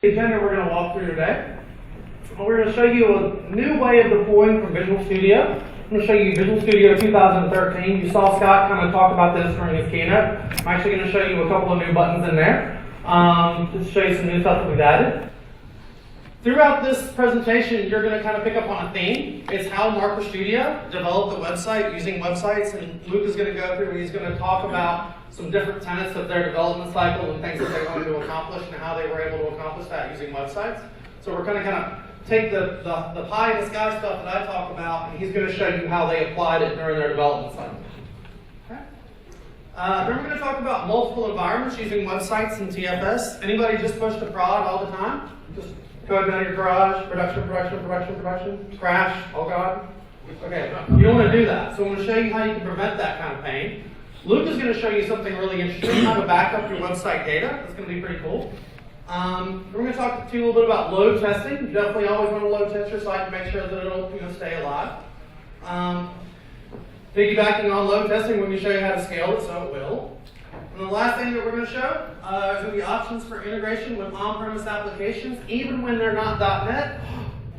The agenda we're going to walk through today. We're going to show you a new way of deploying from Visual Studio. I'm going to show you Visual Studio 2013. You saw Scott kind of talk about this during his keynote. I'm actually going to show you a couple of new buttons in there. Just to show you some new stuff that we've added. Throughout this presentation, you're going to kind of pick up on a theme. It's how Marker Studio developed the website using websites, and Luke is going to go through and he's going to talk about some different tenets of their development cycle and things that they wanted to accomplish and how they were able to accomplish that using websites. So we're going to kind of take the pie in the sky stuff that I talk about, and he's going to show you how they applied it during their development cycle. Okay. Then we're going to talk about multiple environments using websites and TFS. Anybody just push to prod all the time? Just code down your garage, production, crash, oh God. Okay, you don't want to do that. So I'm going to show you how you can prevent that kind of pain. Luke is going to show you something really interesting, how to back up your website data. That's going to be pretty cool. We're going to talk to you a little bit about load testing. You definitely always want to load test your site to make sure that it'll stay alive. Piggybacking on load testing, we're going to show you how to scale it so it will. And the last thing that we're going to show is going to be options for integration with on-premise applications, even when they're not .NET.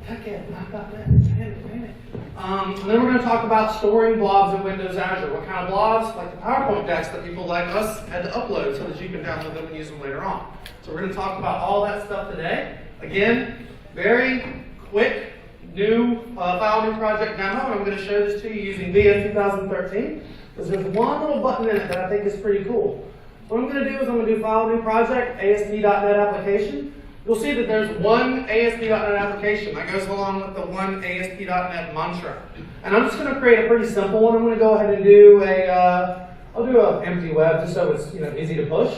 TechEd, not .NET. Damn it. And then we're going to talk about storing blogs in Windows Azure. What kind of blogs? Like the PowerPoint decks that people like us had to upload so that you can download them and use them later on. So we're going to talk about all that stuff today. Again, very quick, new file new project demo. And I'm going to show this to you using VS 2013. Because there's one little button in it that I think is pretty cool. What I'm going to do is I'm going to do file new project, ASP.NET application. You'll see that there's one ASP.NET application that goes along with the one ASP.NET mantra. And I'm just going to create a pretty simple one. I'm going to go ahead and do I'll do an empty web just so it's easy to push.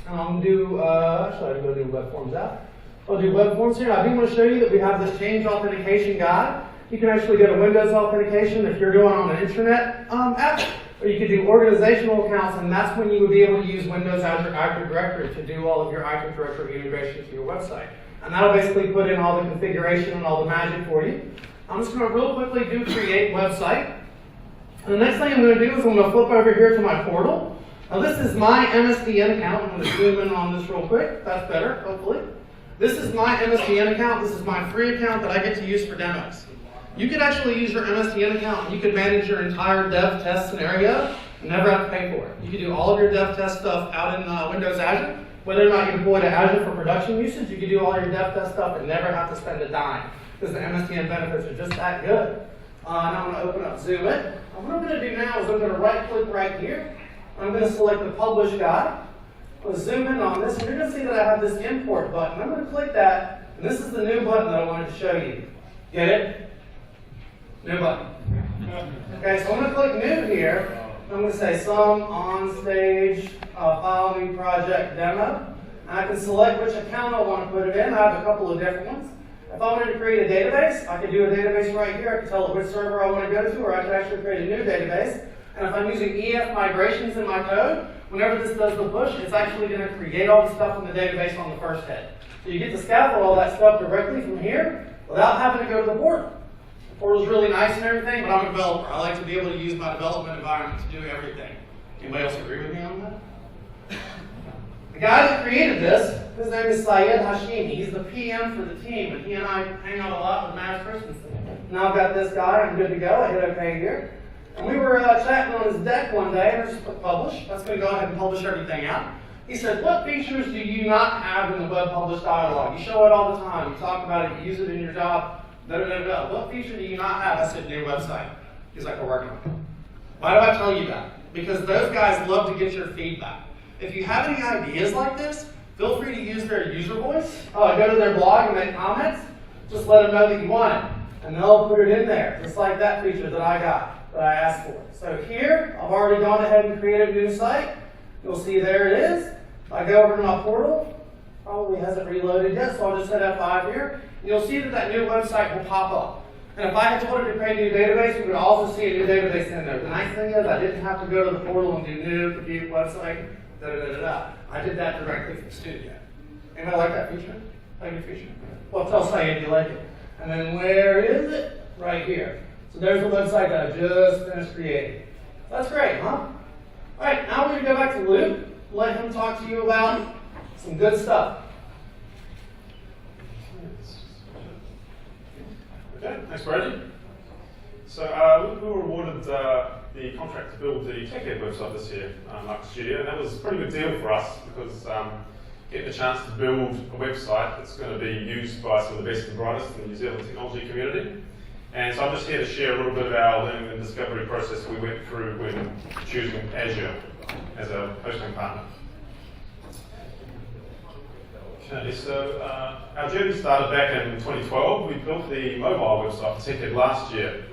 And I'm going to do, actually I'm going to do web forms out. I'll do web forms here. I do want to show you that we have this change authentication guide. You can actually go to Windows authentication if you're doing on an intranet app. Or you could do organizational accounts, and that's when you would be able to use Windows Azure Active Directory to do all of your Active Directory integration to your website. And that'll basically put in all the configuration and all the magic for you. I'm just going to real quickly do create website. And the next thing I'm going to do is I'm going to flip over here to my portal. Now this is my MSDN account. I'm going to zoom in on this real quick. That's better, hopefully. This is my MSDN account. This is my free account that I get to use for demos. You could actually use your MSDN account and you could manage your entire dev test scenario and never have to pay for it. You could do all of your dev test stuff out in Windows Azure. Whether or not you deploy to Azure for production usage, you could do all your dev test stuff and never have to spend a dime because the MSDN benefits are just that good. Now I'm going to open up Zoom It. What I'm going to do now is I'm going to right click right here. I'm going to select the publish guide. I'm going to zoom in on this and you're going to see that I have this import button. I'm going to click that and this is the new button that I wanted to show you. Get it? New button. Okay, so I'm going to click new here. I'm going to say some on stage file new project demo. And I can select which account I want to put it in. I have a couple of different ones. If I wanted to create a database, I could do a database right here. I could tell it which server I want to go to, or I could actually create a new database. And if I'm using EF migrations in my code, whenever this does the push, it's actually going to create all the stuff in the database on the first head. So you get to scaffold all that stuff directly from here without having to go to the portal. Portal's really nice and everything, but I'm a developer. I like to be able to use my development environment to do everything. Anybody else agree with me on that? The guy that created this, his name is Syed Hashimi. He's the PM for the team, and he and I hang out a lot with Matt Christensen. Now I've got this guy. I'm good to go. I hit OK here. And we were chatting on his deck one day, and I just put publish. That's going to go ahead and publish everything out. He said, what features do you not have in the web publish dialog? You show it all the time. You talk about it. You use it in your job. What feature do you not have? I said, new website. He's like, we're working on it. Why do I tell you that? Because those guys love to get your feedback. If you have any ideas like this, feel free to use their user voice. Go to their blog and make comments. Just let them know that you want it. And they'll put it in there, just like that feature that I got, that I asked for. So here, I've already gone ahead and created a new site. You'll see there it is. If I go over to my portal, probably hasn't reloaded yet, so I'll just hit F5 here. You'll see that that new website will pop up. And if I had told it to create a new database, we would also see a new database in there. The nice thing is I didn't have to go to the portal and do new, compute, website, I did that directly from Studio. Anybody like that feature? Like a feature? Well, tell Syed you like it. And then where is it? Right here. So there's the website that I just finished creating. That's great, huh? All right, now we're going to go back to Luke, let him talk to you about some good stuff. Thanks, Brady. So we were awarded the contract to build the TechEd website this year, Mark Studio, and that was a pretty good deal for us because getting a chance to build a website that's going to be used by some of the best and brightest in the New Zealand technology community. And so I'm just here to share a little bit of our learning and discovery process we went through when choosing Azure as a hosting partner. Okay, so our journey started back in 2012. We built the mobile website for TechEd last year.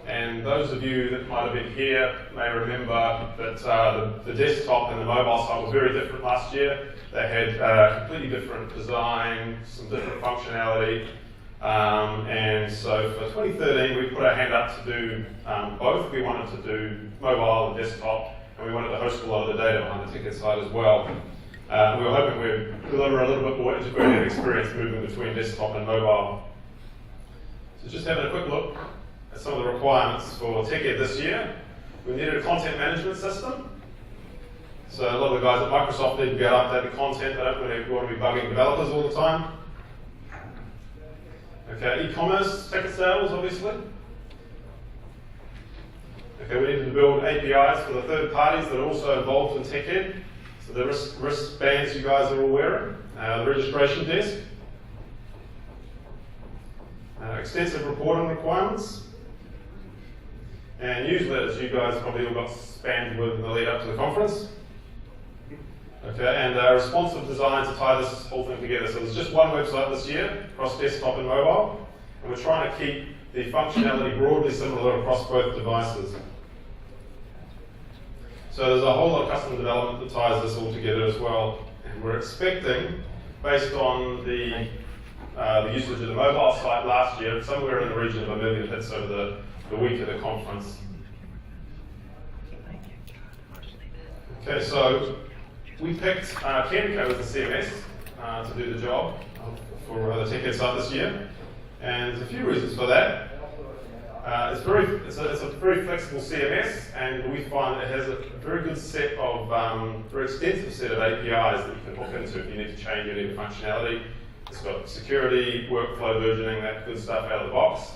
And those of you that might have been here may remember that the desktop and the mobile site was very different last year. They had completely different design, some different functionality. And so for 2013, we put our hand up to do both. We wanted to do mobile and desktop, and we wanted to host a lot of the data behind the TechEd site as well. We were hoping we'd deliver a little bit more integrated experience moving between desktop and mobile. So just having a quick look at some of the requirements for TechEd this year. We needed a content management system. So a lot of the guys at Microsoft need to be able to update the content. They don't really want to be bugging developers all the time. Okay, e-commerce, ticket sales, obviously. Okay, we needed to build APIs for the third parties that are also involved in TechEd. So the wristbands you guys are all wearing, the registration desk, extensive reporting requirements, and newsletters you guys probably all got spammed with in the lead up to the conference. Okay, and responsive design to tie this whole thing together. So there's just one website this year across desktop and mobile, and we're trying to keep the functionality broadly similar across both devices. So there's a whole lot of custom development that ties this all together as well. And we're expecting, based on the usage of the mobile site last year, somewhere in the region of 1 million hits over the week of the conference. Okay, so we picked Kenco as the CMS to do the job for the TechEd site this year. And there's a few reasons for that. It's a very flexible CMS, and we find it has a very good set of, very extensive set of APIs that you can hook into if you need to change any of the functionality. It's got security, workflow versioning, that good stuff out of the box.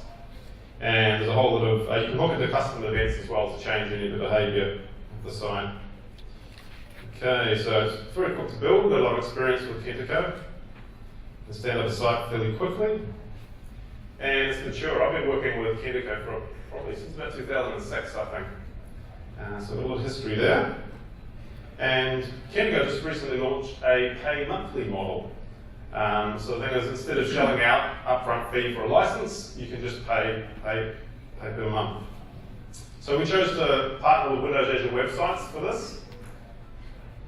And there's a whole lot of, you can hook into custom events as well to change any of the behavior of the site. Okay, so it's very quick to build. We've got a lot of experience with Kentico. You can stand up a site fairly quickly. And it's mature. I've been working with Kentico for probably since about 2006, I think. So a little history there. And Kentico just recently launched a pay monthly model. So the thing is, instead of shelling out upfront fee for a license, you can just pay per month. So we chose to partner with Windows Azure Websites for this.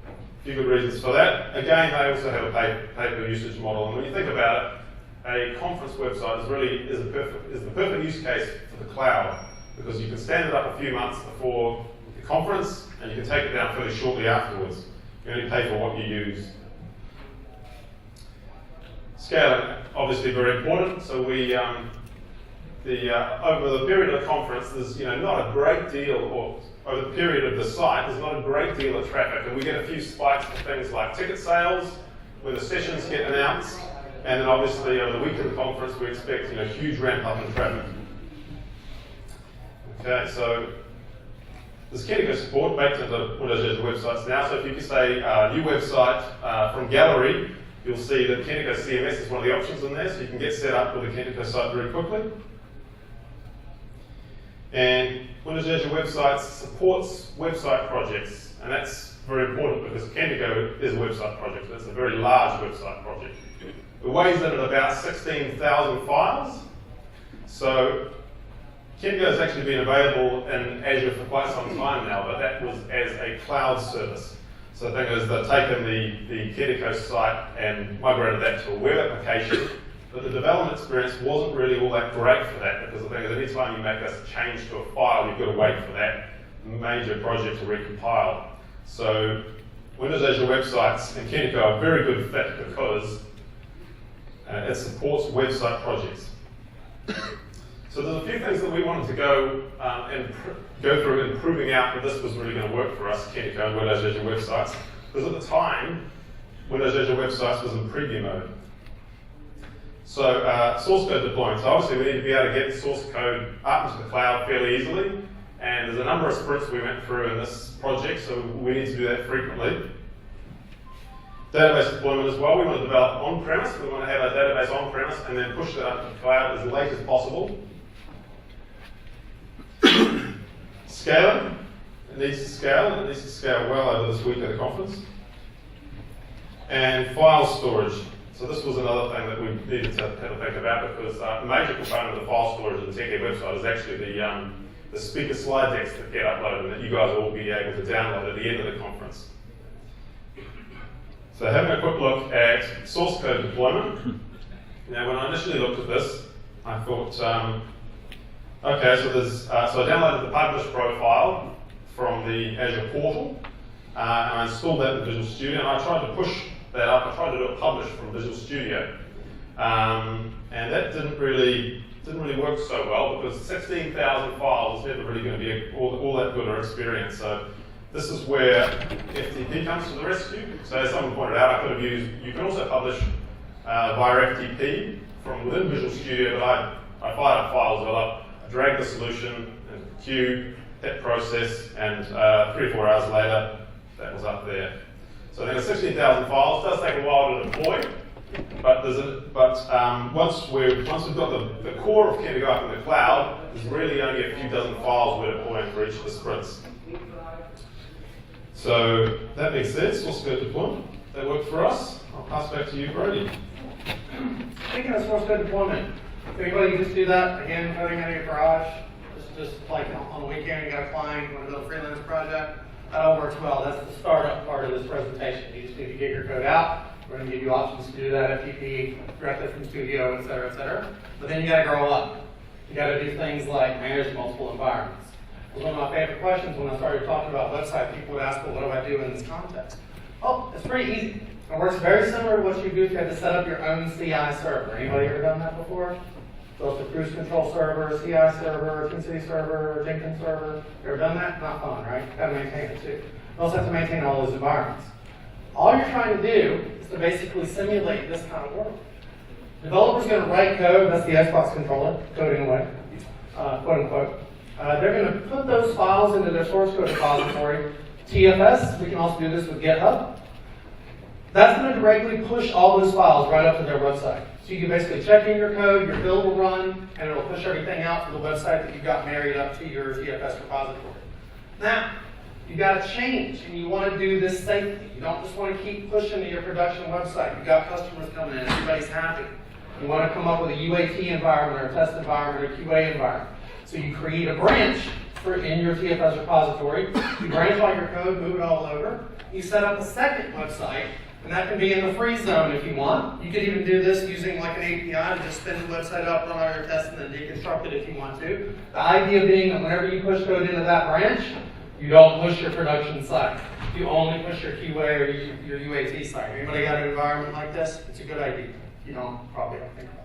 A few good reasons for that. Again, they also have a pay per usage model. And when you think about it, a conference website is the perfect use case for the cloud, because you can stand it up a few months before the conference and you can take it down fairly shortly afterwards. You only pay for what you use. Scaling, obviously very important. So we, over the period of the conference, there's not a great deal, or over the period of the site, there's not a great deal of traffic, and we get a few spikes for things like ticket sales, when the sessions get announced. And then obviously over the week of the conference, we expect huge ramp up in traffic. Okay, so there's Kentico support baked into Windows Azure Websites now. So if you can say new website from Gallery, you'll see that Kentico CMS is one of the options in there, so you can get set up with the Kentico site very quickly. And Windows Azure Websites supports website projects, and that's very important because Kentico is a website project. It's a very large website project. It weighs in at about 16,000 files. So Kentico has actually been available in Azure for quite some time now, but that was as a cloud service. So the thing is, they've taken the Kentico site and migrated that to a web application, but the development experience wasn't really all that great for that, because the thing is, any time you make a change to a file, you've got to wait for that major project to recompile. So Windows Azure Websites and Kentico are a very good fit because it supports website projects. So there's a few things that we wanted to go through in proving out that this was really going to work for us, Kentico and Windows Azure Websites, because at the time, Windows Azure Websites was in preview mode. So source code deployment. So obviously we need to be able to get the source code up into the cloud fairly easily. And there's a number of sprints we went through in this project, so we need to do that frequently. Database deployment as well. We want to develop on-premise. We want to have a database on-premise and then push that up to the cloud as late as possible. Scaling. It needs to scale. It needs to scale well over this week at the conference. And file storage. So this was another thing that we needed to have a think about, because the major component of the file storage of the TechEd website is actually the speaker slide decks that get uploaded and that you guys will be able to download at the end of the conference. So having a quick look at source code deployment. Now when I initially looked at this, I thought, okay, so so I downloaded the publish profile from the Azure portal, and I installed that in Visual Studio, and I tried to push that up. I tried to do a publish from Visual Studio, and that didn't really work so well, because 16,000 files is never really going to be all that good an experience. So this is where FTP comes to the rescue. So as someone pointed out, I could have used, you can also publish via FTP from within Visual Studio, but I fired up files up, I dragged the solution into the queue, hit process, and 3 or 4 hours later, that was up there. So I think 16,000 files does take a while to deploy, but once we've got the core of Ken to go up in the cloud, there's really only a few dozen files we're deploying for each of the sprints. So that makes sense. Source code deployment. That worked for us. I'll pass back to you, Brody. Speaking of source code deployment, if anybody just do that, again, coding out of your garage, just like on the weekend, you got a client, you want to build a freelance project, that all works well. That's the startup part of this presentation. You just need to get your code out. We're going to give you options to do that, FTP, directly from Studio, et cetera, et cetera. But then you got to grow up. You got to do things like manage multiple environments. One of my favorite questions when I started talking about website, people would ask, well, what do I do in this context? Oh, it's pretty easy. It works very similar to what you do if you had to set up your own CI server. Anybody ever done that before? Built a cruise control server, CI server, TeamCity server, Jenkins server. You ever done that? Not fun, right? You've got to maintain it too. You also have to maintain all those environments. All you're trying to do is to basically simulate this kind of work. Developer's going to write code, that's the Xbox controller, coding away, quote unquote. They're going to put those files into their source code repository. TFS, we can also do this with GitHub. That's going to directly push all those files right up to their website. So you can basically check in your code, your build will run, and it'll push everything out to the website that you got married up to your TFS repository. Now, you got to change, and you want to do this safely. You don't just want to keep pushing to your production website. You've got customers coming in, everybody's happy. You want to come up with a UAT environment, or a test environment, or QA environment. So you create a branch in your TFS repository. You branch all your code, move it all over. You set up a second website, and that can be in the free zone if you want. You could even do this using like an API to just spin the website up, run all your tests, and then deconstruct it if you want to. The idea being that whenever you push code into that branch, you don't push your production site. You only push your QA or your UAT site. Anybody got an environment like this? It's a good idea. You probably don't think about it.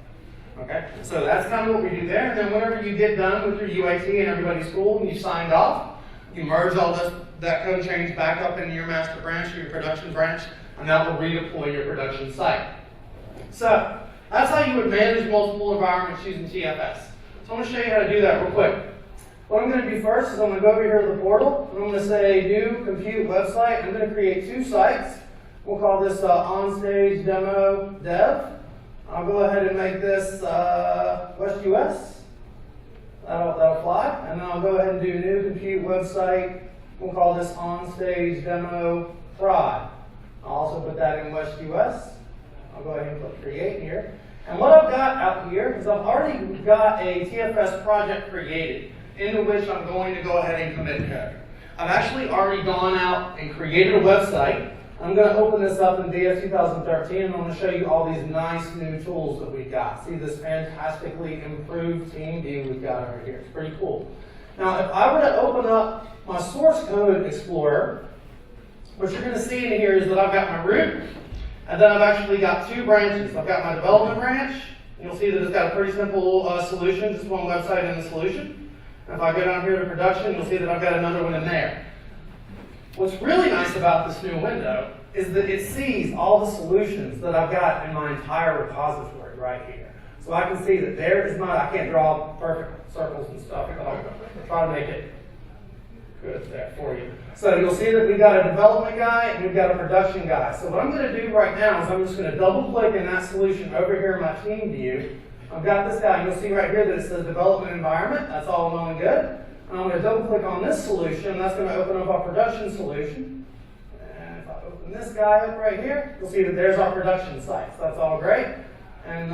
Okay, so that's kind of what we do there. And then whenever you get done with your UAT and everybody's cool and you signed off, you merge all that code change back up into your master branch or your production branch, and that will redeploy your production site. So that's how you would manage multiple environments using TFS. So I'm going to show you how to do that real quick. What I'm going to do first is I'm going to go over here to the portal, and I'm going to say new compute website. I'm going to create 2 sites. We'll call this onstage demo dev. I'll go ahead and make this West US. That'll fly. And then I'll go ahead and do new compute website. We'll call this onstage demo prod. I'll also put that in West US. I'll go ahead and click create here. And what I've got out here is I've already got a TFS project created into which I'm going to go ahead and commit code. I've actually already gone out and created a website. I'm going to open this up in DS 2013, and I'm going to show you all these nice new tools that we've got. See this fantastically improved team view we've got over here. It's pretty cool. Now, if I were to open up my source code explorer, what you're going to see in here is that I've got my root, and then I've actually got 2 branches. I've got my development branch. You'll see that it's got a pretty simple solution, just one website in the solution. And if I go down here to production, you'll see that I've got another one in there. What's really nice about this new window is that it sees all the solutions that I've got in my entire repository right here. So I can see that there is I can't draw perfect circles and stuff, but I'll try to make it good there for you. So you'll see that we've got a development guy and we've got a production guy. So what I'm going to do right now is I'm just going to double click in that solution over here in my team view. I've got this guy, and you'll see right here that it says development environment. That's all well and good. And I'm going to double click on this solution. That's going to open up our production solution. And if I open this guy up right here, you'll see that there's our production site. So that's all great. And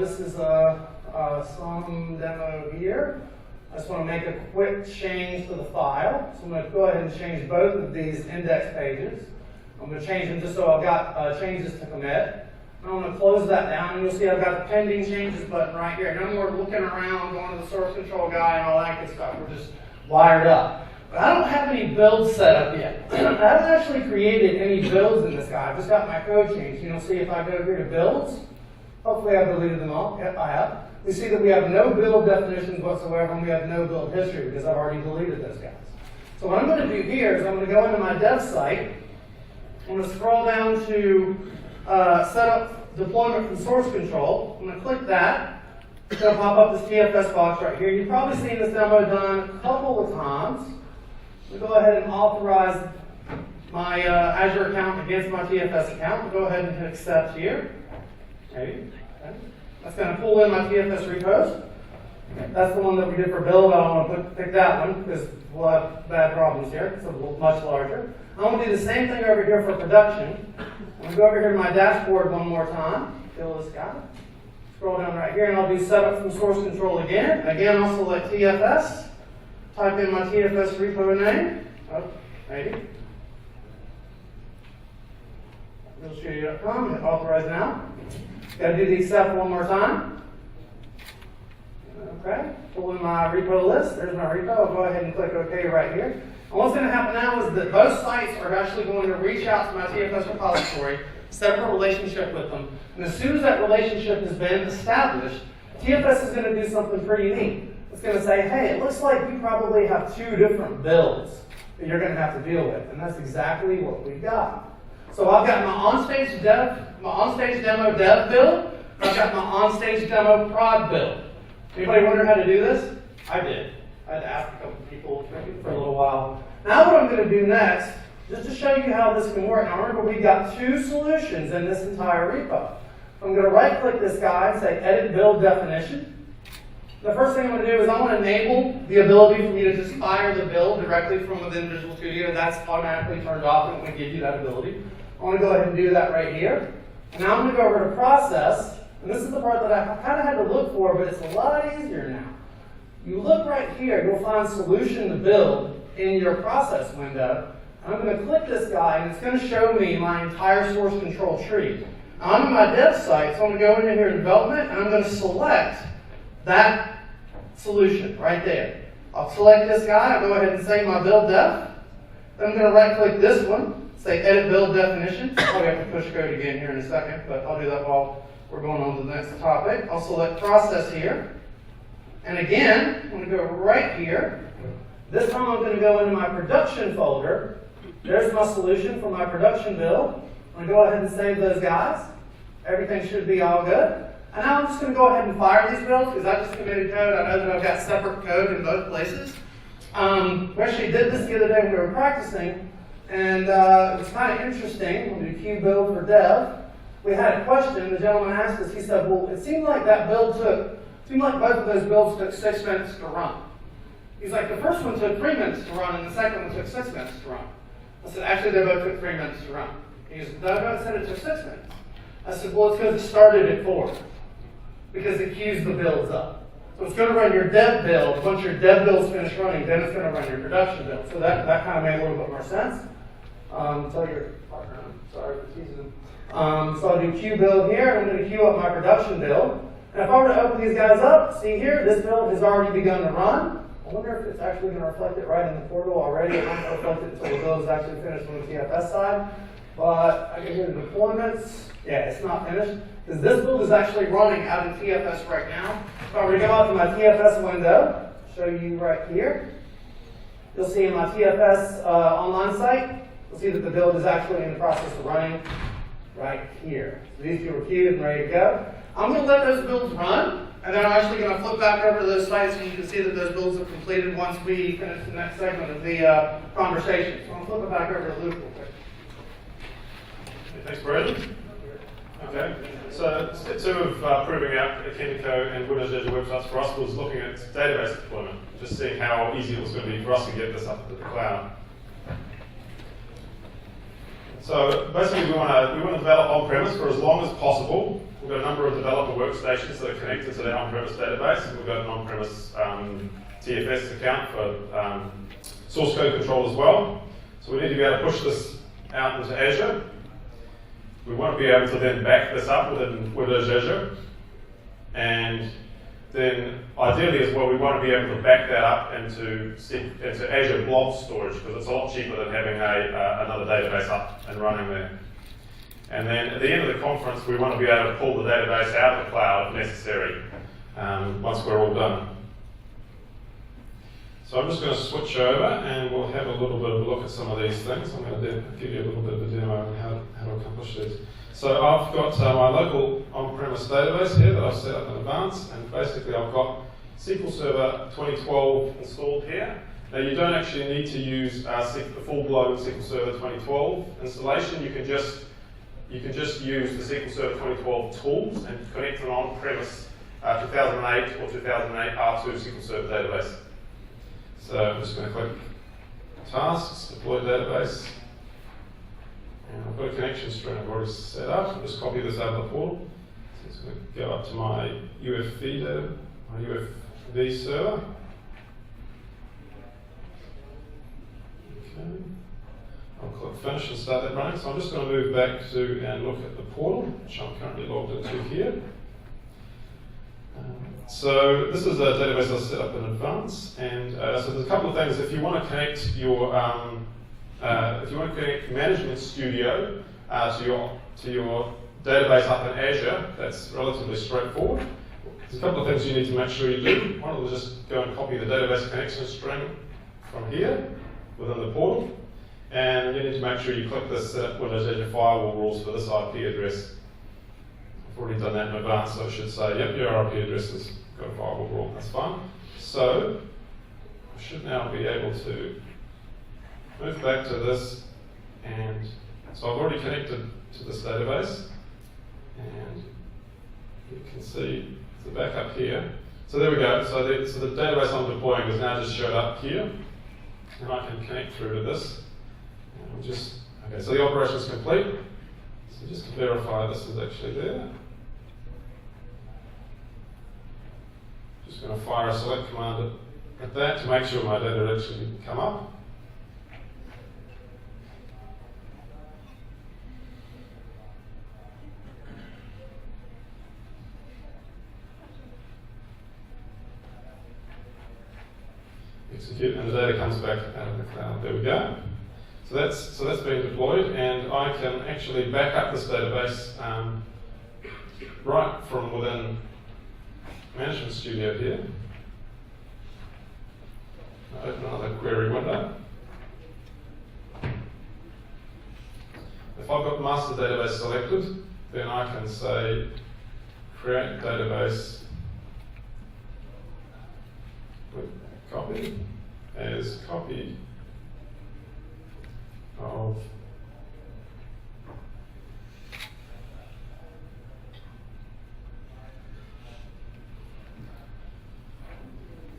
this is some demo here. I just want to make a quick change to the file. So I'm going to go ahead and change both of these index pages. I'm going to change them just so I've got changes to commit. I'm going to close that down, and you'll see I've got the pending changes button right here. No more looking around, going to the source control guy and all that good stuff. We're just wired up. But I don't have any builds set up yet. I haven't actually created any builds in this guy. I've just got my code changed. You'll see if I go here to builds, hopefully I've deleted them all. Yep, I have. We see that we have no build definitions whatsoever, and we have no build history because I've already deleted those guys. So what I'm going to do here is I'm going to go into my dev site. I'm going to scroll down to set up deployment from source control. I'm going to click that. It's going to pop up this TFS box right here. You've probably seen this demo done a couple of times. I'm going to go ahead and authorize my Azure account against my TFS account. I'll go ahead and hit accept here. Maybe. Okay. That's going to pull in my TFS repos. That's the one that we did for build. I don't want to pick that one because we'll have bad problems here. It's a little much larger. I'm going to do the same thing over here for production. I'm going to go over here to my dashboard one more time. Fill this guy. Scroll down right here, and I'll do setup from source control again. Again, I'll select TFS. Type in my TFS repo name. Oh, maybe. Studio.com. Hit authorize now. Got to do the accept one more time. Okay. Pull in my repo list. There's my repo. I'll go ahead and click OK right here. And what's going to happen now is that both sites are actually going to reach out to my TFS repository, set up a relationship with them. And as soon as that relationship has been established, TFS is going to do something pretty neat. It's going to say, hey, it looks like you probably have 2 different builds that you're going to have to deal with. And that's exactly what we've got. So I've got my onstage demo dev build. I've got my onstage demo prod build. Anybody wonder how to do this? I did. I had to ask a couple people for a little while. Now what I'm going to do next, just to show you how this can work. Now remember, we've got 2 solutions in this entire repo. I'm going to right-click this guy and say Edit Build Definition. The first thing I'm going to do is I want to enable the ability for me to just fire the build directly from within Visual Studio. That's automatically turned off, and it will give you that ability. I want to go ahead and do that right here. And now I'm going to go over to Process. And this is the part that I kind of had to look for, but it's a lot easier now. You look right here, you'll find Solution to Build in your Process window. And I'm going to click this guy, and it's going to show me my entire source control tree. Now, I'm in my dev site, so I'm going to go into here in Development, and I'm going to select that solution right there. I'll select this guy. I'll go ahead and save my build def. Then I'm going to right-click this one, say Edit Build Definition. I'll probably have to push code again here in a second, but I'll do that while we're going on to the next topic. I'll select Process here. And again, I'm going to go right here. This time I'm going to go into my production folder. There's my solution for my production build. I'm going to go ahead and save those guys. Everything should be all good. And now I'm just going to go ahead and fire these builds because I just committed code. I know that I've got separate code in both places. We actually did this the other day when we were practicing, and it was kind of interesting. When we do Q build for dev, we had a question. The gentleman asked us, he said, well, it seemed like both of those builds took 6 minutes to run. He's like, the first one took 3 minutes to run, and the second one took 6 minutes to run. I said, actually, they both took 3 minutes to run. He said, no, I said it took 6 minutes. I said, well, it's because it started at 4, because it queues the builds up. So it's going to run your dev build. Once your dev build's finished running, then it's going to run your production build. So that kind of made a little bit more sense. Tell your partner, I'm sorry for teasing them. So I'll do Q build here, and I'm going to queue up my production build. And if I were to open these guys up, see here, this build has already begun to run. I wonder if it's actually going to reflect it right in the portal already. It won't reflect it until the build is actually finished on the TFS side. But I can go to deployments. Yeah, it's not finished. Because this build is actually running out in TFS right now. So I'm going to go out to my TFS window, show you right here. You'll see in my TFS online site, You'll see that the build is actually in the process of running right here. So these two are queued and ready to go. I'm going to let those builds run, and then I'm actually going to flip back over to those sites so you can see that those builds have completed once we finish the next segment of the conversation. So I'm going to flip it back over to Luke real quick. Thanks, Brad. Okay, so step 2 of proving out Kendico and Windows Azure websites for us was looking at database deployment, just seeing how easy it was going to be for us to get this up to the cloud. So basically, we want to develop on-premise for as long as possible. We've got a number of developer workstations that are connected to the on-premise database, and we've got an on-premise TFS account for source code control as well. So we need to be able to push this out into Azure. We want to be able to then back this up within Windows Azure, and then ideally as well, we want to be able to back that up into Azure Blob Storage, because it's a lot cheaper than having another database up and running there. And then at the end of the conference, we want to be able to pull the database out of the cloud if necessary, once we're all done. So I'm just going to switch over and we'll have a little bit of a look at some of these things. I'm going to give you a little bit of a demo on how to accomplish this. So I've got my local on-premise database here that I've set up in advance, and basically I've got SQL Server 2012 installed here. Now you don't actually need to use the full-blown SQL Server 2012 installation. You can just use the SQL Server 2012 tools and connect an on-premise 2008 or 2008 R2 SQL Server database. So I'm just going to click Tasks, Deploy Database, and I've got a connection string I've already set up. I'll just copy this out of the portal. So it's going to go up to my UFV server. Okay. I'll click Finish and start that running. So I'm just going to move back to and look at the portal, which I'm currently logged into here. So this is a database I set up in advance, and so there's a couple of things. If you want to connect your Management Studio to your database up in Azure, that's relatively straightforward. There's a couple of things you need to make sure you do. One of them is just go and copy the database connection string from here within the portal, and you need to make sure you click this Set up Windows Azure Firewall rules for this IP address. I've already done that in advance, so it should say, yep, your IP address has got a firewall rule, that's fine. So, I should now be able to move back to this, and so I've already connected to this database, and you can see the backup here. So there we go, so the database I'm deploying has now just showed up here, and I can connect through to this. And okay, so the operation is complete. So just to verify this is actually there. Just going to fire a select command at that to make sure my data actually come up. Execute, and the data comes back out of the cloud. There we go. So that's been deployed, and I can actually back up this database right from within Management Studio here. I'll open another query window. If I've got master database selected, then I can say create database with copy as copy of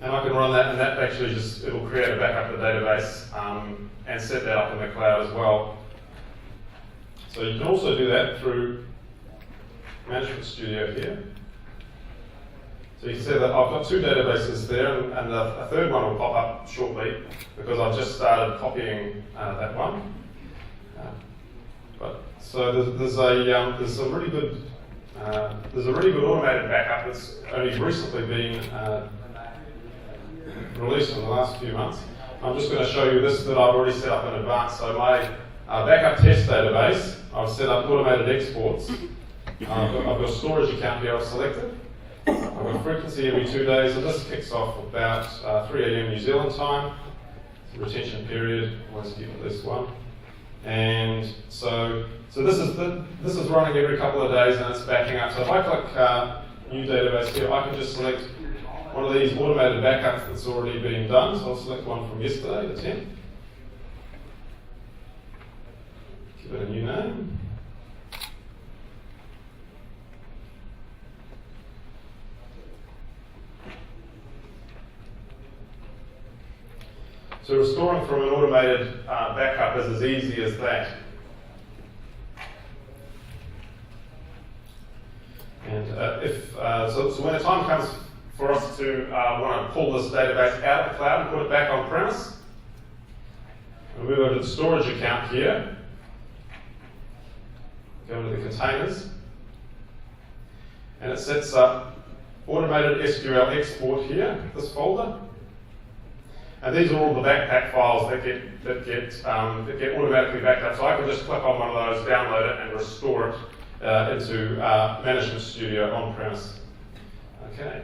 and I can run that, and that actually it'll create a backup of the database and set that up in the cloud as well. So you can also do that through Management Studio here. So you can see that I've got two databases there, and a third one will pop up shortly because I've just started copying that one. So there's a really good automated backup that's only recently been released in the last few months. I'm just going to show you this that I've already set up in advance. So my backup test database, I've set up automated exports. I've got a storage account here I've selected. I've got frequency every 2 days, and this kicks off about 3 a.m. New Zealand time. Retention period, always keep at least one. And so this is running every couple of days and it's backing up. So if I click new database here, I can just select one of these automated backups that's already been done. So I'll select one from yesterday, the 10th. Give it a new name. So restoring from an automated backup is as easy as that. And so when the time comes for us to want to pull this database out of the cloud and put it back on premise, we move over to the storage account here, go into the containers, and it sets up automated SQL export here, this folder. And these are all the backpack files that get automatically backed up. So I can just click on one of those, download it, and restore it into Management Studio on premise. Okay,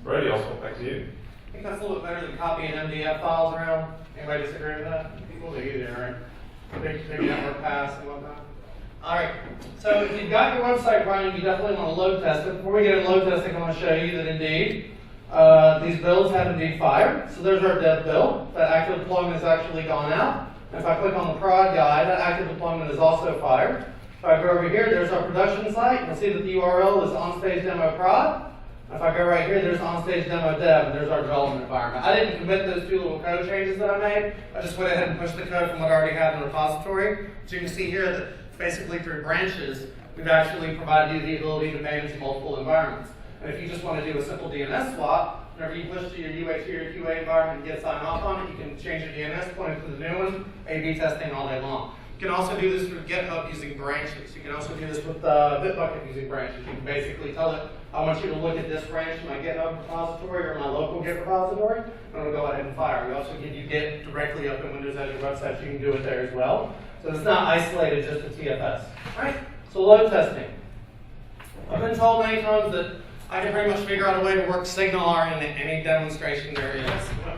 Brady, I'll flip back to you. I think that's a little bit better than copying MDF files around. Anybody disagree with that? It's a little bit easier, right? Big network pass and whatnot. All right, so if you've got your website running, you definitely want to load test it. Before we get into load testing, I want to show you that indeed these builds have indeed fired. So there's our dev build. That active deployment has actually gone out. And if I click on the prod guide, that active deployment is also fired. If I go over here, there's our production site. You'll see that the URL is onstage demo prod. If I go right here, there's onstage demo dev, and there's our development environment. I didn't commit those two little code changes that I made. I just went ahead and pushed the code from what I already had in the repository. So you can see here that basically through branches, we've actually provided you the ability to manage multiple environments. And if you just want to do a simple DNS swap, whenever you push to your UAT or your QA environment and get signed off on it, you can change your DNS, point it to the new one, A/B testing all day long. You can also do this with GitHub using branches. You can also do this with Bitbucket using branches. You can basically tell it, I want you to look at this branch in my GitHub repository or my local Git repository, and it'll go ahead and fire. We also give you Git directly up in Windows Azure websites. You can do it there as well. So it's not isolated just to TFS. All right, so load testing. I've been told many times that I can pretty much figure out a way to work SignalR into any demonstration there is.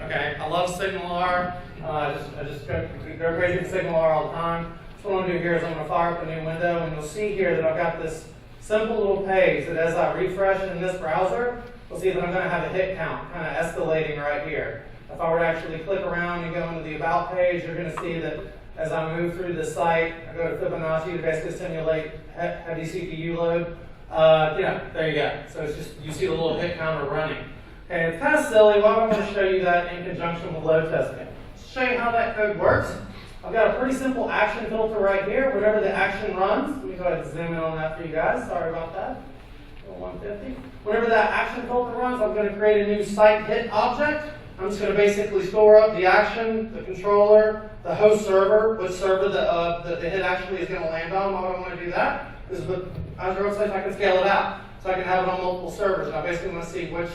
Okay, I love SignalR. I just go crazy with SignalR all the time. So what I'm going to do here is I'm going to fire up a new window, and you'll see here that I've got this simple little page that as I refresh in this browser, you'll see that I'm going to have a hit count kind of escalating right here. If I were to actually click around and go into the About page, you're going to see that as I move through the site, I go to Fibonacci to basically simulate heavy CPU load. There you go. So it's just, you see the little hit counter running. Okay, it's kind of silly. Why don't I want to show you that in conjunction with load testing? To show you how that code works, I've got a pretty simple action filter right here. Whenever the action runs, let me go ahead and zoom in on that for you guys. Sorry about that. 150. Whenever that action filter runs, I'm going to create a new site hit object. I'm just going to basically store up the action, the controller, the host server, which server the hit actually is going to land on. Why would I want to do that? Because with Azure websites, I can scale it out. So I can have it on multiple servers. And I basically want to see which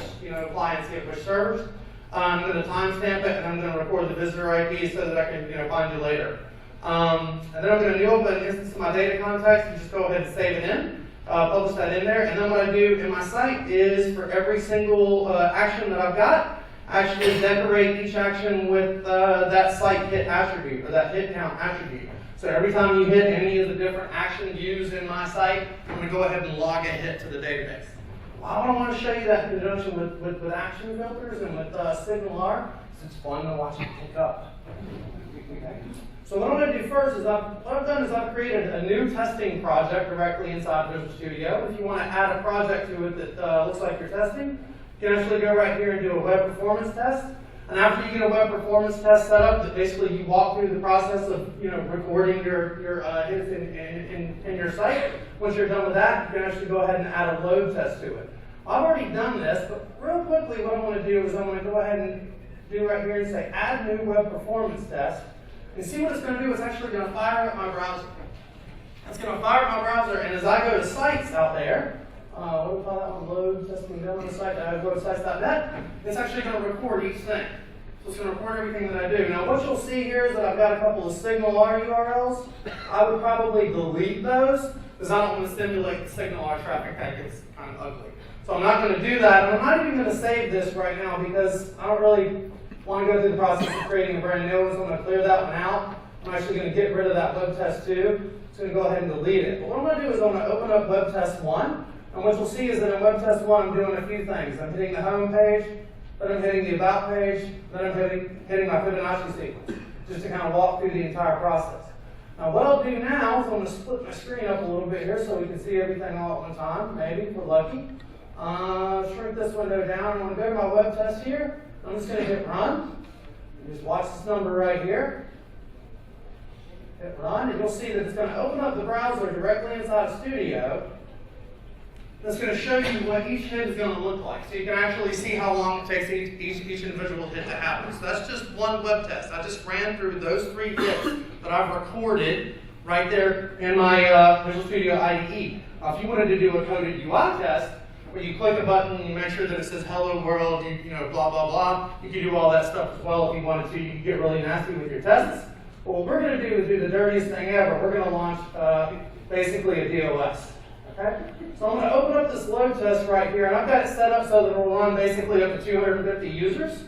clients get which servers. I'm going to timestamp it, and I'm going to record the visitor IP so that I can find you later. And then I'm going to new open an instance of my data context and just go ahead and save it in, publish that in there. And then what I do in my site is for every single action that I've got, actually decorate each action with that site hit attribute or that hit count attribute. So every time you hit any of the different actions used in my site, I'm going to go ahead and log a hit to the database. I don't want to show you that in conjunction with action filters and with SignalR, because it's fun to watch it pick up. Okay. So what I'm going to do first is I've created a new testing project directly inside Visual Studio. If you want to add a project to it that looks like you're testing, you can actually go right here and do a web performance test. And after you get a web performance test set up, that basically you walk through the process of recording your hits in your site. Once you're done with that, you can actually go ahead and add a load test to it. I've already done this, but real quickly what I want to do is I want to go ahead and do right here and say add new web performance test. And see what it's going to do, it's actually going to fire up my browser. It's going to fire up my browser, and as I go to sites out there, what do we call that one? Load testing demo on the site. I go to sites.net. It's actually going to record each thing. So it's going to record everything that I do. Now what you'll see here is that I've got a couple of SignalR URLs. I would probably delete those because I don't want to stimulate the SignalR traffic that gets kind of ugly. So I'm not going to do that. And I'm not even going to save this right now because I don't really want to go through the process of creating a brand new one. So I'm going to clear that one out. I'm actually going to get rid of that web test 2. It's going to go ahead and delete it. But what I'm going to do is I'm going to open up web test 1. And what you'll see is that in web test 1, I'm doing a few things. I'm hitting the home page, then I'm hitting the about page, then I'm hitting my Fibonacci sequence, just to kind of walk through the entire process. Now what I'll do now is I'm going to split my screen up a little bit here so we can see everything all at one time, maybe, if we're lucky. Shrink this window down. I'm going to go to my web test here. I'm just going to hit run. And just watch this number right here. Hit run, and you'll see that it's going to open up the browser directly inside of Studio. That's going to show you what each hit is going to look like. So you can actually see how long it takes each individual hit to happen. So that's just one web test. I just ran through those 3 hits that I've recorded right there in my Visual Studio IDE. If you wanted to do a coded UI test, where you click a button and you make sure that it says hello world, you know, blah, blah, blah, you can do all that stuff as well if you wanted to. You can get really nasty with your tests. But what we're going to do is do the dirtiest thing ever. We're going to launch basically a DOS. Okay? So I'm going to open up this load test right here, and I've got it set up so that it will run basically up to 250 users.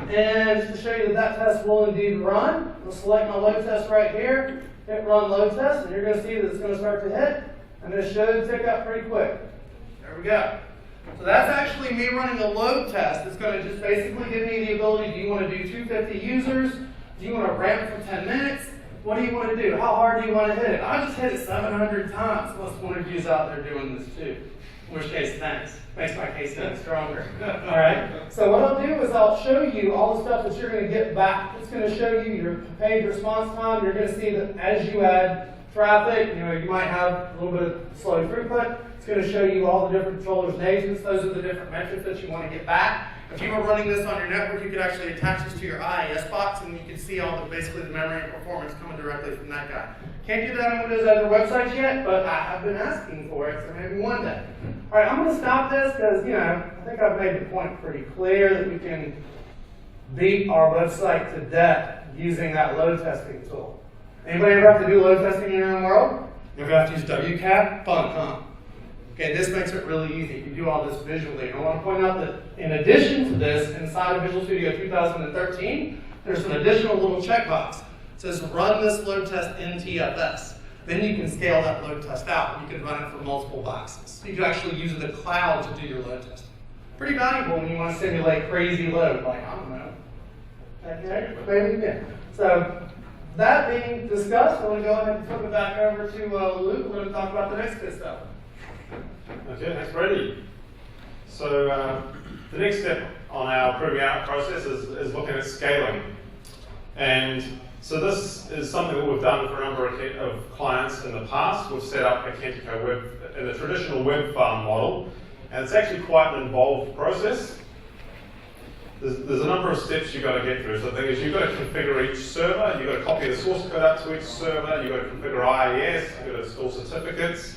And to show you that that test will indeed run, I'll select my load test right here, hit run load test, and you're going to see that it's going to start to hit, and it should tick up pretty quick. There we go. So that's actually me running a load test. It's going to just basically give me the ability, do you want to do 250 users? Do you want to ramp for 10 minutes? What do you want to do? How hard do you want to hit it? I just hit it 700 times. Plus one of you's out there doing this too. In which case, thanks. Makes my case even stronger. All right. So what I'll do is I'll show you all the stuff that you're going to get back. It's going to show you your page response time. You're going to see that as you add traffic, you know, you might have a little bit of slow throughput. It's going to show you all the different controllers and agents. Those are the different metrics that you want to get back. If you were running this on your network, you could actually attach this to your IIS box, and you can see all the basically the memory and performance coming directly from that guy. Can't do that on Windows Azure websites yet, but I have been asking for it, so maybe one day. All right, I'm going to stop this because, you know, I think I've made the point pretty clear that we can beat our website to death using that load testing tool. Anybody ever have to do load testing in your own world? You ever have to use WCAP? Fun, huh? Okay, this makes it really easy. You can do all this visually. And I want to point out that in addition to this, inside of Visual Studio 2013, there's an additional little checkbox. It says run this load test in TFS. Then you can scale that load test out. You can run it for multiple boxes. You can actually use the cloud to do your load testing. Pretty valuable when you want to simulate crazy load, like, I don't know, TechEd, maybe, yeah. So that being discussed, I'm going to go ahead and flip it back over to Luke. We're going to talk about the next good stuff. Okay, thanks, Brady. So the next step on our proving out process is looking at scaling. And so this is something that we've done for a number of clients in the past. We've set up a Kentico web in the traditional web farm model, and it's actually quite an involved process. There's a number of steps you've got to get through. So the thing is, you've got to configure each server, you've got to copy the source code out to each server, you've got to configure IIS, you've got to install certificates.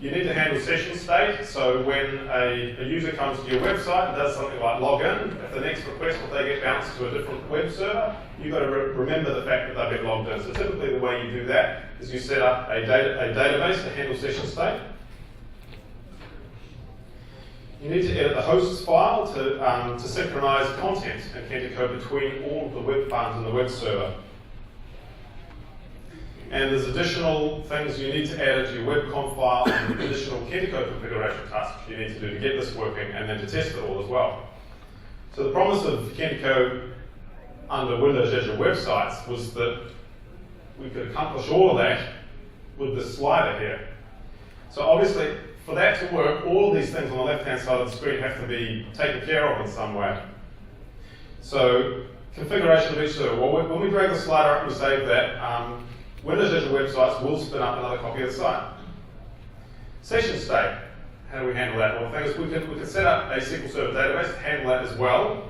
You need to handle session state, so when a user comes to your website and does something like log in, if the next request will they get bounced to a different web server, you've got to remember the fact that they've been logged in. So typically the way you do that is you set up a database to handle session state. You need to edit the hosts file to synchronize content in Kentico between all of the web farms and the web server. And there's additional things you need to add to your webconf file and additional Kentico configuration tasks you need to do to get this working and then to test it all as well. So the promise of Kentico under Windows Azure websites was that we could accomplish all of that with this slider here. So obviously, for that to work, all of these things on the left-hand side of the screen have to be taken care of in some way. So configuration of each server. Well, when we drag the slider up and we save that, Windows Azure websites will spin up another copy of the site. Session state, how do we handle that? Well, the thing is we can set up a SQL Server database to handle that as well.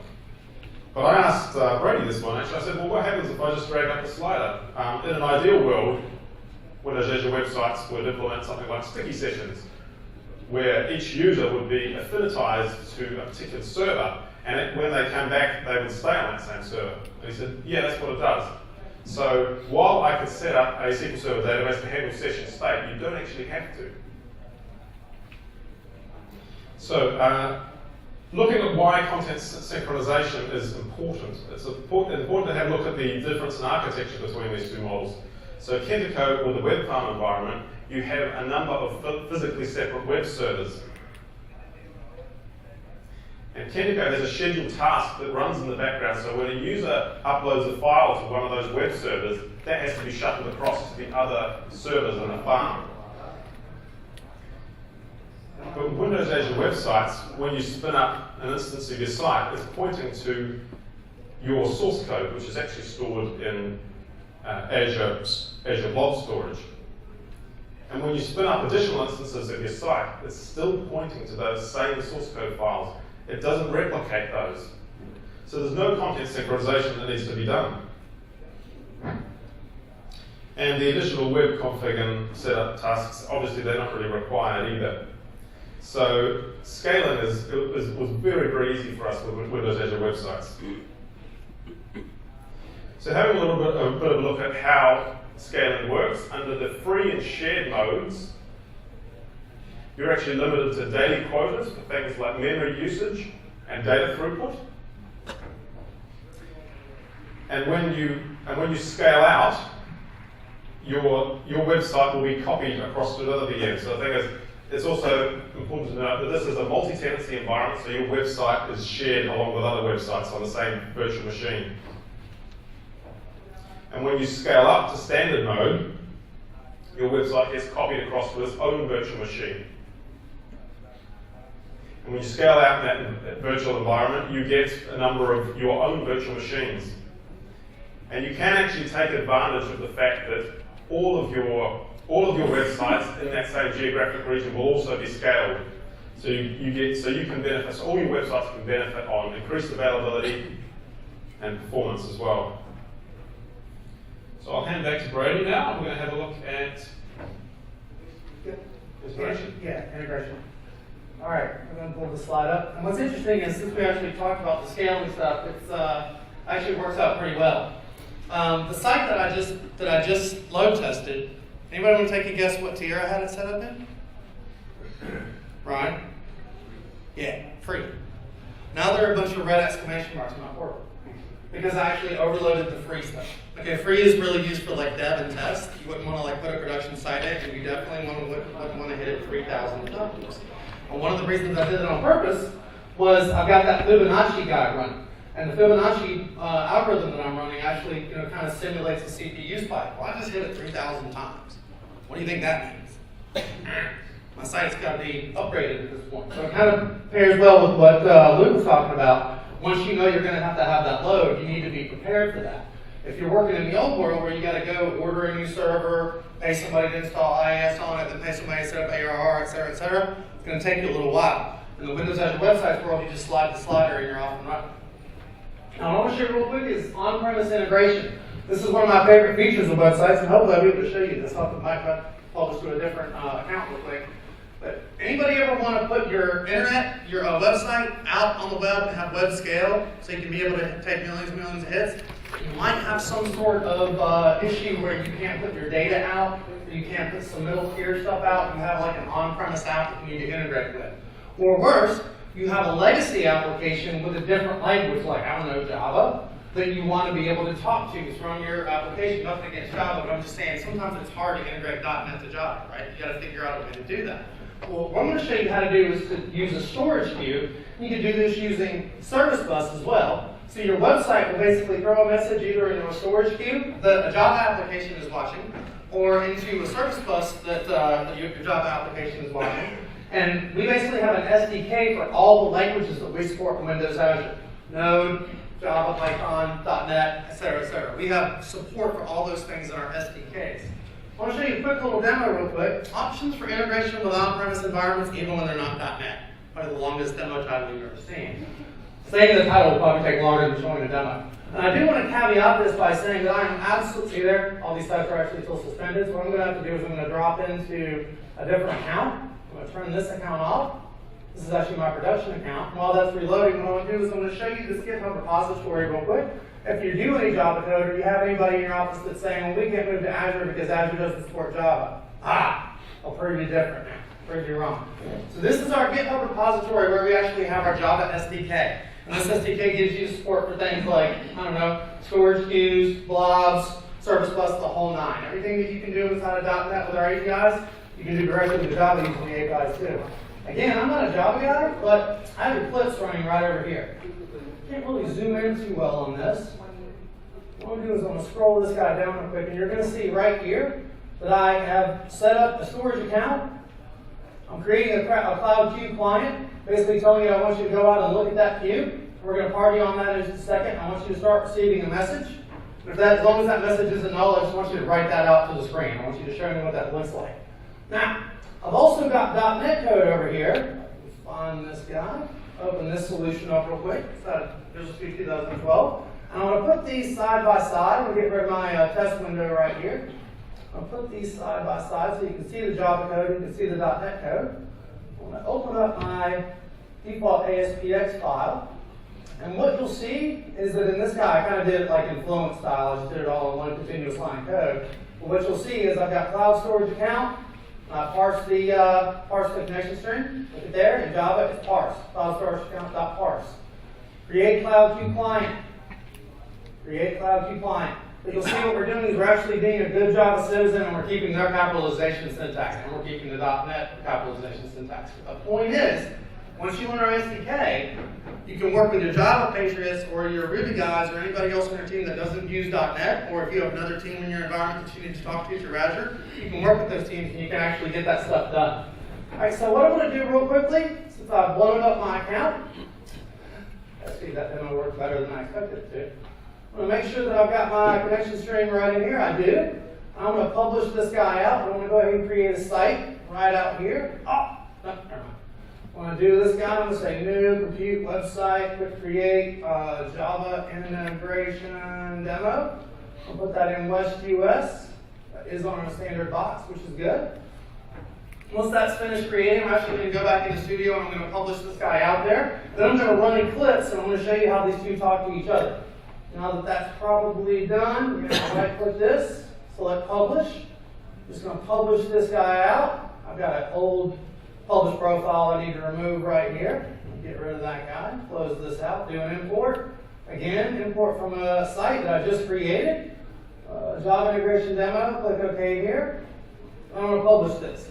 But I asked Brady this one actually. I said, well, what happens if I just drag up the slider? In an ideal world, Windows Azure websites would implement something like sticky sessions, where each user would be affinitized to a particular server, and when they come back, they would stay on that same server. And he said, yeah, that's what it does. So while I could set up a SQL Server database to handle session state, you don't actually have to. So looking at why content synchronization is important. It's important to have a look at the difference in architecture between these two models. So Kentico, with the web farm environment, you have a number of physically separate web servers. And Kentico has a scheduled task that runs in the background, so when a user uploads a file to one of those web servers, that has to be shuttled across to the other servers in the farm. But with Windows Azure websites, when you spin up an instance of your site, it's pointing to your source code, which is actually stored in Azure Blob Storage. And when you spin up additional instances of your site, it's still pointing to those same source code files. It doesn't replicate those. So there's no content synchronization that needs to be done. And the additional web config and setup tasks, obviously they're not really required either. So scaling was very, very easy for us with Windows Azure websites. So having a bit of a look at how scaling works, under the free and shared modes, you're actually limited to daily quotas for things like memory usage and data throughput. And when you scale out, your website will be copied across to another VM. So I think it's also important to note that this is a multi-tenancy environment, so your website is shared along with other websites on the same virtual machine. And when you scale up to standard mode, your website gets copied across to its own virtual machine. And when you scale out in that virtual environment, you get a number of your own virtual machines. And you can actually take advantage of the fact that all of your websites in that same geographic region will also be scaled. So you can benefit, so all your websites can benefit on increased availability and performance as well. So I'll hand back to Brady now. I'm going to have a look at integration. Yeah, integration. All right, we're going to pull the slide up. And what's interesting is since we actually talked about the scaling stuff, it's actually works out pretty well. The site that I just load tested. Anybody want to take a guess what tier I had it set up in? Ryan? Yeah, free. Now there are a bunch of red exclamation marks in my portal because I actually overloaded the free stuff. Okay, free is really used for like dev and test. You wouldn't want to like put a production site in, and you definitely wouldn't want to hit it 3,000 times. And one of the reasons I did it on purpose was I've got that Fibonacci guide running. And the Fibonacci algorithm that I'm running actually kind of simulates the CPU spike. Well, I just hit it 3,000 times. What do you think that means? My site's got to be upgraded at this point. So it kind of pairs well with what Luke was talking about. Once you know you're going to have that load, you need to be prepared for that. If you're working in the old world where you got to go order a new server, pay somebody to install IIS on it, then pay somebody to set up ARR, et cetera, it's going to take you a little while. In the Windows Azure Websites world, you just slide the slider and you're off and running. Now, what I want to show you real quick is on-premise integration. This is one of my favorite features of websites, and hopefully I'll be able to show you this. I'll pull this to a different account real quick. But anybody ever want to put your internet, your website out on the web and have web scale so you can be able to take millions and millions of hits? You might have some sort of issue where you can't put your data out, or you can't put some middle tier stuff out. You have like an on-premise app that you need to integrate with. Or worse, you have a legacy application with a different language, like, I don't know, Java, that you want to be able to talk to from your application. Nothing against Java, but I'm just saying sometimes it's hard to integrate .NET to Java, right? You got to figure out a way to do that. Well, what I'm going to show you how to do is to use a storage queue. You can do this using Service Bus as well. So your website will basically throw a message either into a storage queue that a Java application is watching, or into a Service Bus that your Java application is watching. And we basically have an SDK for all the languages that we support in Windows Azure. Node, Java, Python, .NET, et cetera, We have support for all those things in our SDKs. I want to show you a quick little demo real quick. Options for integration with on-premise environments even when they're not .NET. Probably the longest demo title you've ever seen. Saying the title will probably take longer than showing the demo. And I do want to caveat this by saying that I am absolutely there. All these sites are actually still suspended. So what I'm going to have to do is I'm going to drop into a different account. I'm going to turn this account off. This is actually my production account. And while that's reloading, what I want to do is I'm going to show you this GitHub repository real quick. If you do any Java code, or you have anybody in your office that's saying, well, we can't move to Azure because Azure doesn't support Java. I'll prove you different now. Prove you wrong. So this is our GitHub repository where we actually have our Java SDK. And this SDK gives you support for things like, I don't know, storage queues, blobs, service bus, the whole nine. Everything that you can do inside of .NET with our APIs, you can do directly with Java using the APIs too. Again, I'm not a Java guy, but I have Eclipse running right over here. Can't really zoom in too well on this. What I'm going to do is I'm going to scroll this guy down real quick, and you're going to see right here that I have set up a storage account. I'm creating a Cloud Queue client, basically telling you I want you to go out and look at that queue. We're going to party on that in just a second. I want you to start receiving a message. As long as that message isn't null, I just want you to write that out to the screen. I want you to show me what that looks like. Now, I've also got .NET code over here. Let's find this guy. Open this solution up real quick. It's out of Visual Studio 2012. And I'm going to put these side by side. I'm going to get rid of my test window right here. I'll put these side by side so you can see the Java code, you can see the .NET code. I'm going to open up my default ASPX file. And what you'll see is that in this guy, I kind of did it like in Fluent style. I just did it all in one continuous line code. But what you'll see is I've got cloud storage account. I parse the connection string. Look at there. In Java, it's parse. Cloud storage account.parse. Create Cloud Queue client. Create Cloud Queue client. But you'll see what we're doing is we're actually being a good Java citizen, and we're keeping their capitalization syntax, and we're keeping the .NET capitalization syntax. The point is, once you learn our SDK, you can work with your Java patriots or your Ruby guys or anybody else on your team that doesn't use .NET, or if you have another team in your environment that you need to talk to through Azure, you can work with those teams and you can actually get that stuff done. All right, so what I'm going to do real quickly, since I've blown up my account, let's see if that demo worked better than I expected it to. I'm going to make sure that I've got my connection string right in here. I do. I'm going to publish this guy out. I'm going to go ahead and create a site right out here. Oh, no, never mind. I'm going to do this guy. I'm going to say new, compute, website, quick create, Java integration demo. I'll put that in West US. That is on a standard box, which is good. Once that's finished creating, I'm actually going to go back into Studio and I'm going to publish this guy out there. Then I'm going to run Eclipse and I'm going to show you how these two talk to each other. Now that that's probably done, you're going to right-click this, select Publish. I'm just going to publish this guy out. I've got an old publish profile I need to remove right here. Get rid of that guy. Close this out. Do an import. Again, import from a site that I just created. Java integration demo. Click OK here. I'm going to publish this.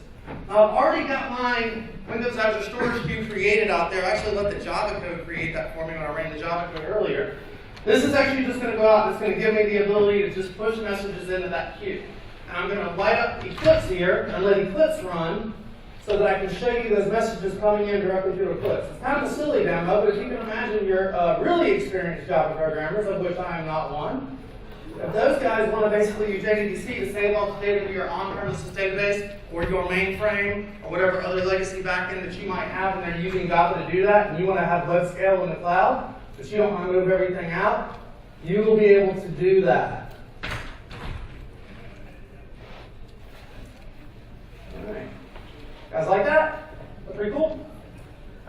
Now, I've already got my Windows Azure Storage Queue created out there. I actually let the Java code create that for me when I ran the Java code earlier. This is actually just going to go out and it's going to give me the ability to just push messages into that queue. And I'm going to light up Eclipse here and let Eclipse run so that I can show you those messages coming in directly to Eclipse. It's kind of a silly demo, but if you can imagine you're really experienced Java programmers, of which I am not one, if those guys want to basically use JDBC to save all the data to your on-premises database or your mainframe or whatever other legacy backend that you might have and they're using Java to do that, and you want to have web scale in the cloud, but you don't want to move everything out, you will be able to do that. All right. Guys like that? That's pretty cool.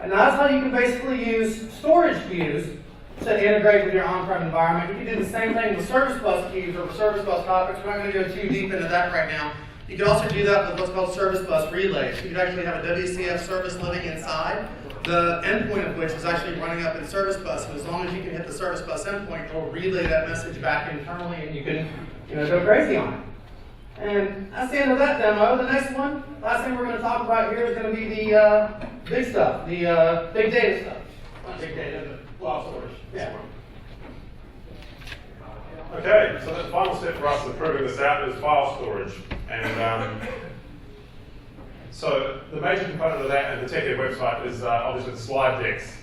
And that's how you can basically use storage queues to integrate with your on-prem environment. You can do the same thing with service bus queues or service bus topics. We're not going to go too deep into that right now. You can also do that with what's called service bus relays. You could actually have a WCF service living inside, the endpoint of which is actually running up in service bus. And as long as you can hit the service bus endpoint, it'll relay that message back internally and you can go crazy on it. And that's the end of that demo. The next one, last thing we're going to talk about here is going to be the big stuff, the big data stuff. Not big data, but blob storage. Yeah. Okay, so the final step for us in proving this out is file storage. And so the major component of that and the TechEd website is obviously the slide decks.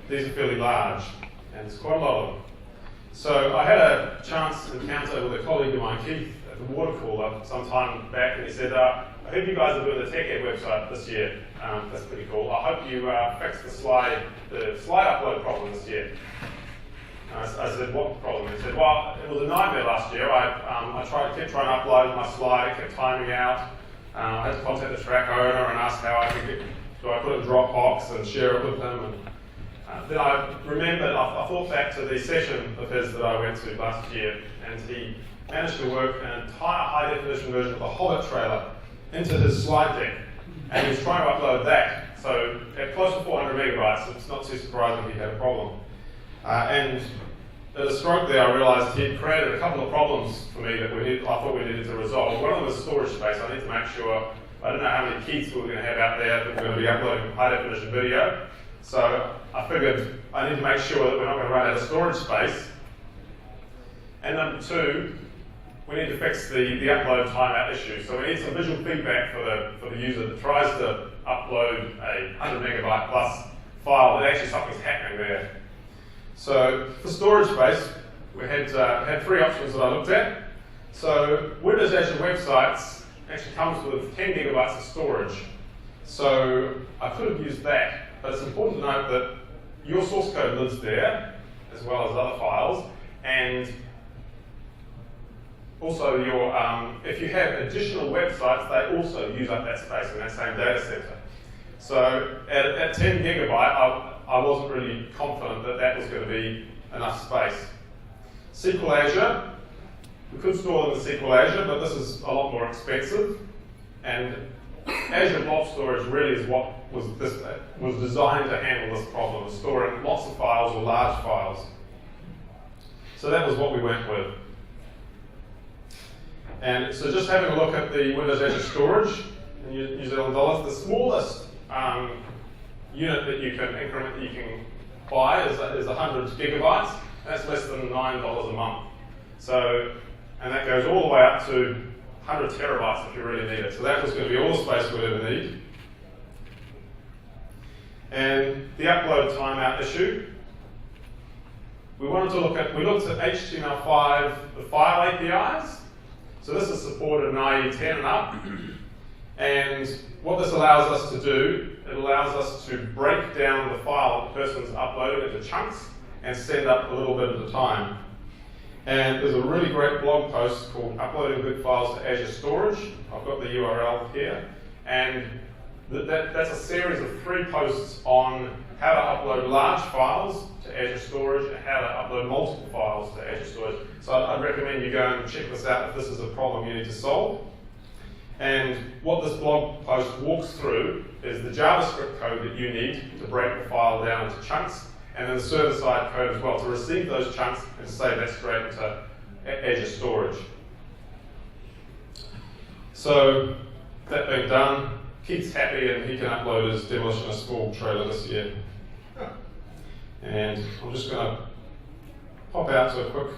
These are fairly large, and there's quite a lot of them. So I had a chance encounter with a colleague of mine, Keith, at the water cooler some time back, and he said, I heard you guys are doing the TechEd website this year. That's pretty cool. I hope you fix the slide upload problem this year. I said, what problem? He said, well, it was a nightmare last year. I kept trying to upload my slide, it kept timing out. I had to contact the track owner and ask how I could do I put it in Dropbox and share it with him. And then I remembered, I thought back to the session of his that I went to last year, and he managed to work an entire high definition version of the Hobbit trailer into his slide deck. and he was trying to upload that. So at close to 400 megabytes, it's not too surprising he had a problem. And at a stroke there, I realised he'd created a couple of problems for me that I thought we needed to resolve. One of them was storage space. I need to make sure, I didn't know how many keys we were going to have out there that we're going to be uploading high definition video. So I figured I need to make sure that we're not going to run out of storage space. And number two, we need to fix the upload timeout issue. So we need some visual feedback for the user that tries to upload a 100 megabyte plus file that actually something's happening there. So for storage space, we had three options that I looked at. So Windows Azure Websites actually comes with 10 gigabytes of storage. So I could have used that, but it's important to note that your source code lives there, as well as other files, and also if you have additional websites, they also use up that space in that same data center. So at 10 gigabyte, I wasn't really confident that that was going to be enough space. SQL Azure, we could store them in SQL Azure, but this is a lot more expensive. And Azure Blob Storage really is what was designed to handle this problem of storing lots of files or large files. So that was what we went with. And so just having a look at the Windows Azure storage in New Zealand dollars, the smallest unit that you can increment that you can buy is 100 gigabytes. That's less than $9 a month. So, and that goes all the way up to 100 terabytes if you really need it. So that was going to be all the space we'd ever need. And the upload timeout issue. We looked at HTML5, the file APIs. So this is supported in IE 10 and up. And what this allows us to do, it allows us to break down the file that the person's uploading into chunks and send up a little bit at a time. And there's a really great blog post called Uploading Big Files to Azure Storage. I've got the URL here. And that's a series of 3 posts on how to upload large files to Azure Storage and how to upload multiple files to Azure Storage. So I'd recommend you go and check this out if this is a problem you need to solve. And what this blog post walks through is the JavaScript code that you need to break the file down into chunks, and then the server-side code as well to receive those chunks and to save that straight into Azure Storage. So that being done, Keith's happy and he can upload his Demolitionist full trailer this year. And I'm just going to pop out to a quick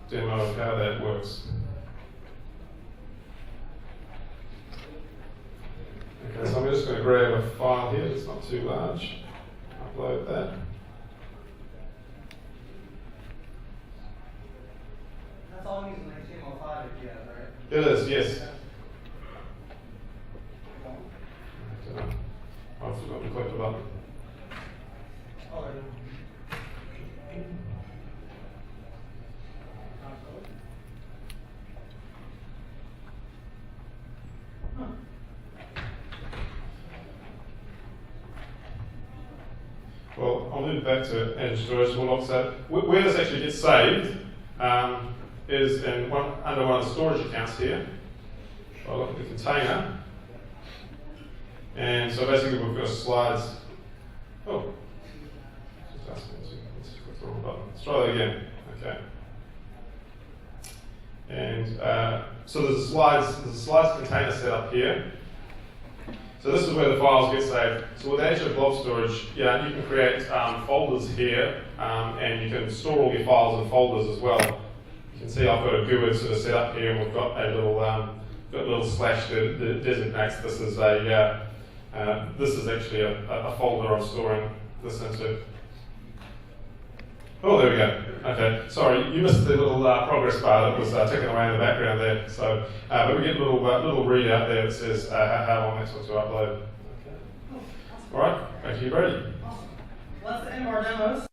demo of how that works. Okay, so I'm just going to grab a file here that's not too large, upload that. That's all using HTML5 API, right? It is, yes. I've forgotten to click the button. Oh, there you go. Well, I'll move back to Azure Storage. We'll look at where this actually gets saved is under one of the storage accounts here. So I'll look at the container. And so basically we've got slides. Oh, let's click the wrong button. Let's try that again. Okay. And so there's a slides container set up here. So this is where the files get saved. So with Azure Blob Storage, yeah, you can create folders here, and you can store all your files in folders as well. You can see I've got a GUID sort of set up here, and we've got a little slash that designates this as this is actually a folder I'm storing this into. Oh, there we go. Okay, sorry, you missed the little progress bar that was ticking away in the background there. So, but we get a little readout there that says how long that's going to upload. Okay. All right, back to you, Brady. Awesome. Well, that's the end of our demos.